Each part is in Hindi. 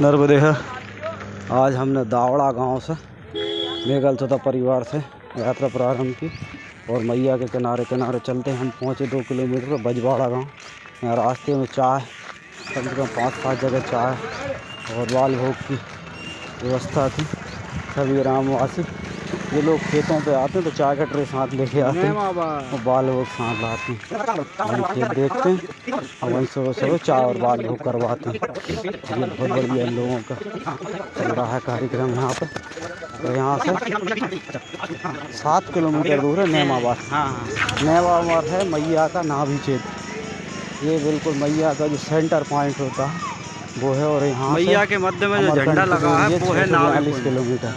नर्मदे है। आज हमने दावड़ा गांव से मेघल चौथा परिवार से यात्रा प्रारंभ की और मैया के किनारे किनारे चलते हम पहुँचे 2 किलोमीटर बजवाड़ा गांव। यहाँ रास्ते में चाय कम से कम 5-7 जगह चाय और बाल भोग की व्यवस्था थी। सभी ग्रामवासी ये लोग खेतों पे आते हैं तो चाय का ट्रे साथ लेके आते हैं और बाल भोग साथ लाते हैं। खेत देखते हैं और वहीं सुबह चाय और बाल भोग करवाते हैं। ये बहुत बढ़िया लोगों का चल रहा है कार्यक्रम यहाँ पे। तो यहाँ से 7 किलोमीटर दूर है नेमाबाद। नेमाबाद है मैया का नाभि क्षेत्र। ये बिल्कुल मैया का जो सेंटर पॉइंट होता है वो है। और यहाँ मैया के मध्य में जो झंडा लगा है वो है 40 किलोमीटर।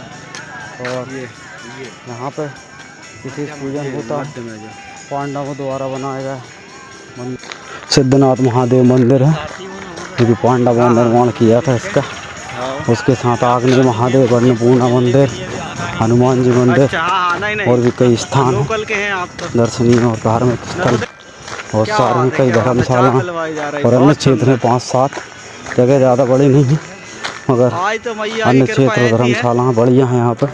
और यहाँ पे विशेष पूजन होता है। पांडवों द्वारा बनाया गया सिद्धनाथ महादेव मंदिर है जो कि पांडवों ने निर्माण किया था इसका। उसके साथ आग्नेय महादेव अन्नपूर्णा मंदिर, हनुमान जी मंदिर और भी कई स्थान दर्शनीय और धार्मिक स्थल और सारे कई धर्मशाला और अन्य क्षेत्र में 5-7 जगह ज़्यादा बड़ी नहीं है मगर अन्य क्षेत्र धर्मशाला बढ़िया हैं यहाँ पर।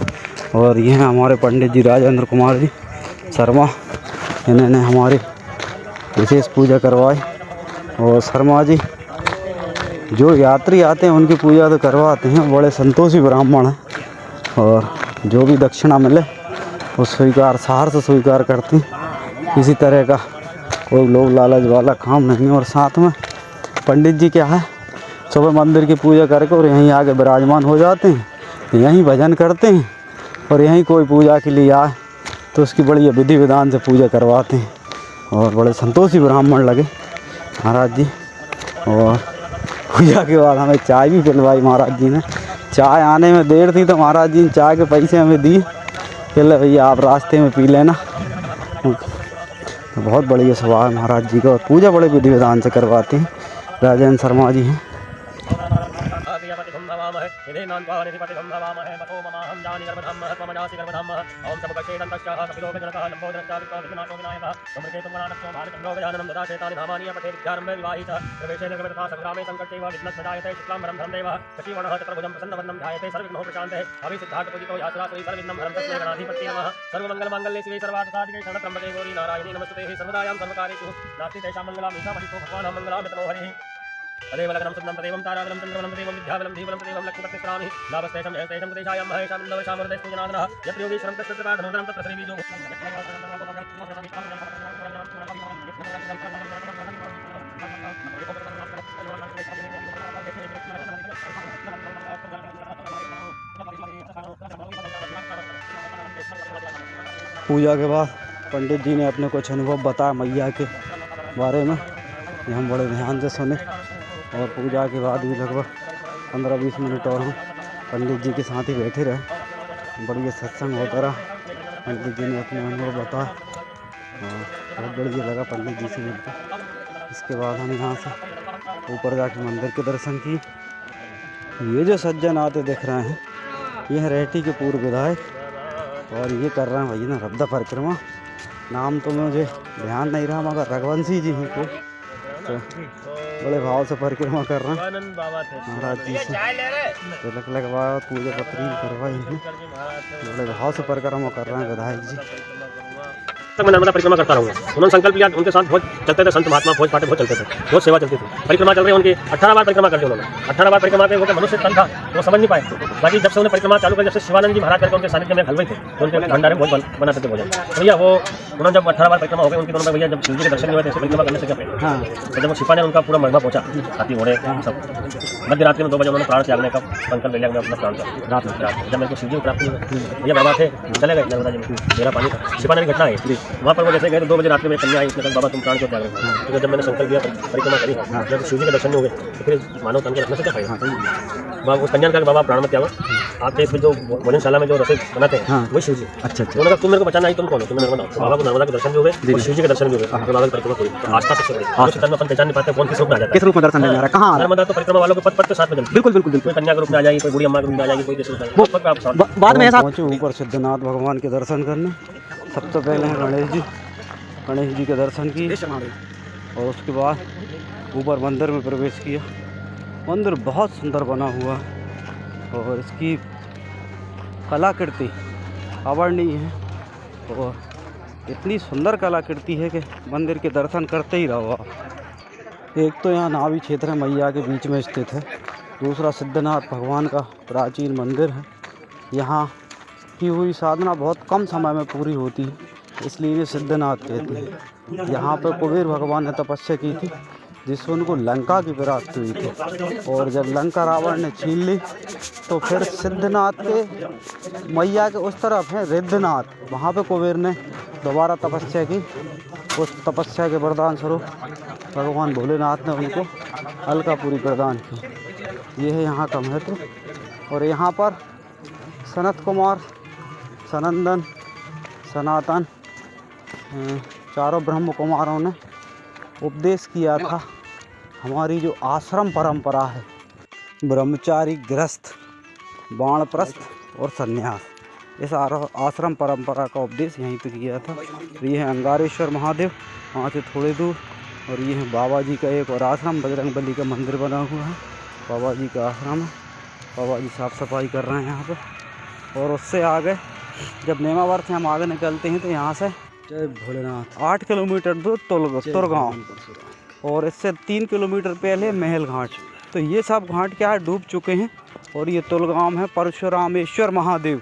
और ये हैं हमारे पंडित जी राजेंद्र कुमार जी शर्मा। इन्होंने हमारी विशेष पूजा करवाई। और शर्मा जी जो यात्री आते हैं उनकी पूजा तो करवाते हैं, बड़े संतोषी ब्राह्मण हैं और जो भी दक्षिणा मिले वो स्वीकार सहर से स्वीकार करते हैं। किसी तरह का कोई लोभ लालच वाला काम नहीं है। और साथ में पंडित जी क्या है सुबह मंदिर की पूजा करके और यहीं आके विराजमान हो जाते हैं, यहीं भजन करते हैं और यहीं कोई पूजा के लिए आए तो उसकी बड़ी विधि विधान से पूजा करवाते हैं। और बड़े संतोषी ब्राह्मण लगे महाराज जी। और पूजा के बाद हमें चाय भी पिलवाई महाराज जी ने। चाय आने में देर थी तो महाराज जी ने चाय के पैसे हमें दिए कि ले भैया आप रास्ते में पी लेना। तो बहुत बढ़िया स्वभाव है महाराज जी का और पूजा बड़े विधि विधान से करवाते हैं। राजेंद्र शर्मा जी हैं। तदेव लग्नं सुन्दं तदेवं ताराबलं चन्द्रबलं तदेवं विद्याबलं धीबलं तदेवं लक्ष्मीपत्निस्मरामि लाभस्तेषं जयस्तेषं प्रदेशायां महेशां नवशामर्दयस्तुजनादनः यत्र योगीश्वरं तस्य प्रसादनोदनं तत्र श्रीबीजो। पूजा के बाद पंडित जी ने अपने कुछ अनुभव बताया मैया के बारे में। ये हम बड़े ध्यान से सुने और पूजा के बाद भी लगभग 15-20 मिनट और हम पंडित जी के साथ ही बैठे रहे। बढ़िया सत्संग होता रहा। पंडित जी ने अपने अनुभव बताया और बहुत बढ़िया लगा पंडित जी से मिलकर। इसके बाद हम यहाँ से ऊपर जाके मंदिर के दर्शन किए। ये जो सज्जन आते दिख रहे हैं ये है रेहटी के पूर्व विधायक और ये कर रहे हैं भैया ना रब्दा परिक्रमा। नाम तो मुझे ध्यान नहीं रहा मगर रघुवंशी जी हैं कोई तो बड़े भाव से परिक्रमा कर रहे हैं महाराज जी से। तिलक लगवाया पूजा पत्री करवाई है। बड़े भाव से परिक्रमा कर रहे हैं विधायक जी। तक मैं नर्मदा परिक्रमा करता रहूँगा। उन्होंने संकल्प लिया। उनके साथ बहुत चलते थे संत महात्मा भोज पाटे बहुत चलते थे, बहुत सेवा चलती थी। परिक्रमा चल रही है उनकी 18 बार परिक्रमा कर दी उन्होंने। 18 बार परिक्रमा के वो मनुष्य तन था वो समझ नहीं पाए। बाकी जब से उन्हें परिक्रमा चालू कर जब से शिवानंद जी महाराज करके उनके सानिध्य में हलवे थे तो उनके भंडारे बहुत बनाते थे भोजन। भैया वो उन्होंने जब 18 बार परिक्रमा हो गई उनकी भैया जब शिव जी के दर्शन हुए थे परिक्रमा करने से क्या तो जब शिपा ने उनका पूरा महिमा पहुंचा हाथी घोड़े सब मध्य रात्रि में 2 बजे उन्होंने प्राण त्यागने का संकल्प लिया। अपना प्राण रात में जब मेरे को शिव जी को प्राप्त भैया बाबा थे चले गए नर्मदा जी मेरा पानी शिपा ने घटना है वहाँ पर वो जैसे गए 2 बजे रात में कन्या आई। उसने कहा बाबा तुम प्राण क्यों त्याग रहे हो। तो जब मैंने संकल्प लिया परिक्रमा करी जब शिव जी के दर्शन नहीं हुए तो फिर मानव तन के रखने से क्या फायदा। उस कन्या का बाबा प्राण मत त्यागो। आपके इसमें जो भोजनशाला में जो रसोई बनाते हैं वही शिव जी। अच्छा उन्होंने कहा तुम मेरे को बचाना नहीं तुम कौन हो। तुम नर्मदा बाबा को नर्मदा के दर्शन भी हुए और शिव जी के दर्शन भी हुए। बाबा की परिक्रमा करी तो आस्था सबसे बड़ी अपन पहचान नहीं पाते कौन किस रूप में आ जाता है। किस रूप में दर्शन लेना कहाँ नर्मदा तो परिक्रमा वालों के पद के साथ में चलती। बिल्कुल बिल्कुल कोई कन्या के रूप में आ जाएगी, कोई बूढ़ी अम्मा के रूप में आ जाएगी, कोई बाद में पहुँचे ऊपर सिद्धनाथ भगवान के दर्शन करने। सबसे पहले हैं गणेश जी के दर्शन किए और उसके बाद ऊपर मंदिर में प्रवेश किया। मंदिर बहुत सुंदर बना हुआ और इसकी कलाकृति अवर्णनीय है और इतनी सुंदर कलाकृति है कि मंदिर के दर्शन करते ही रहो आप। एक तो यहाँ नावी क्षेत्र है, मैया के बीच में स्थित है। दूसरा सिद्धनाथ भगवान का प्राचीन मंदिर है। यहाँ की हुई साधना बहुत कम समय में पूरी होती है, इसलिए इन्हें सिद्धनाथ कहते हैं। यहाँ पर कुबेर भगवान ने तपस्या की थी जिससे उनको लंका की प्राप्ति हुई थी और जब लंका रावण ने छीन ली तो फिर सिद्धनाथ के मैया के उस तरफ है रिद्धनाथ, वहाँ पे कुबेर ने दोबारा तपस्या की। उस तपस्या के वरदान स्वरूप भगवान भोलेनाथ ने उनको अलकापुरी प्रदान की। ये है यहाँ का महत्व। और यहाँ पर सनत कुमार, सनंदन, सनातन चारों ब्रह्म कुमारों ने उपदेश किया था। हमारी जो आश्रम परंपरा है, ब्रह्मचारी, गृहस्थ, वानप्रस्थ और सन्यास, इस आश्रम परंपरा का उपदेश यहीं पे किया था। तो ये है अंगारेश्वर महादेव, वहाँ से थोड़े दूर। और ये है बाबा जी का एक और आश्रम, बजरंगबली का मंदिर बना हुआ है, बाबा जी का आश्रम है। बाबा जी साफ़ सफाई कर रहे हैं यहाँ पे। और उससे आगे जब नेमावर से हम आगे निकलते हैं तो यहाँ से जय भोलेनाथ 8 किलोमीटर दूर तुरगांव और इससे 3 किलोमीटर पहले महल घाट। तो ये सब घाट क्या है, डूब चुके हैं। और ये तुलगाम है परशुरामेश्वर महादेव।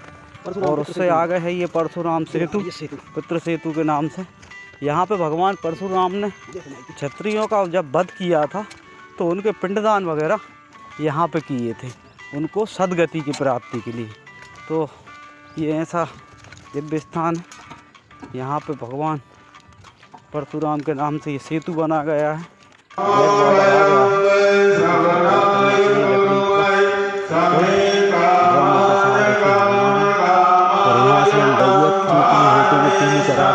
और उससे आगे है ये परशुराम सेतु, पितृ सेतु के नाम से। यहाँ पे भगवान परशुराम ने क्षत्रियों का जब वध किया था तो उनके पिंडदान वगैरह यहाँ पे किए थे, उनको सदगति की प्राप्ति के लिए। तो ये ऐसा दिव्य स्थान है। यहाँ पे भगवान परशुराम के नाम से ये सेतु बना गया है। और यहाँ से हम होते हुए तीन चरार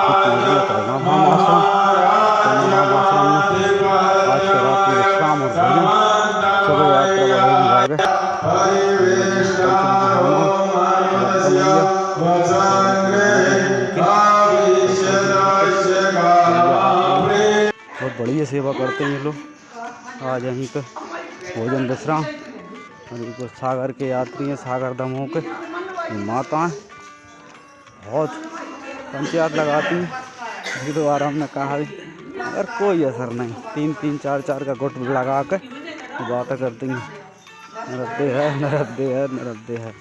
आश्रम में आज के रात में विश्राम और भोजन, सुबह यात्रा बहुत बढ़िया सेवा करते हैं ये लोग। आज यहीं पे भोजन विश्राम। और ये कुछ सागर के यात्री हैं, सागर दमोह के माताएँ बहुत पंचायत लगाती हैं। अभी दोबारा हमने कहा और कोई असर नहीं, 3-3 4-4 का गुट लगा कर बातें करती हैं, नरद्दे है, नरद्दे है, नरद्दे है।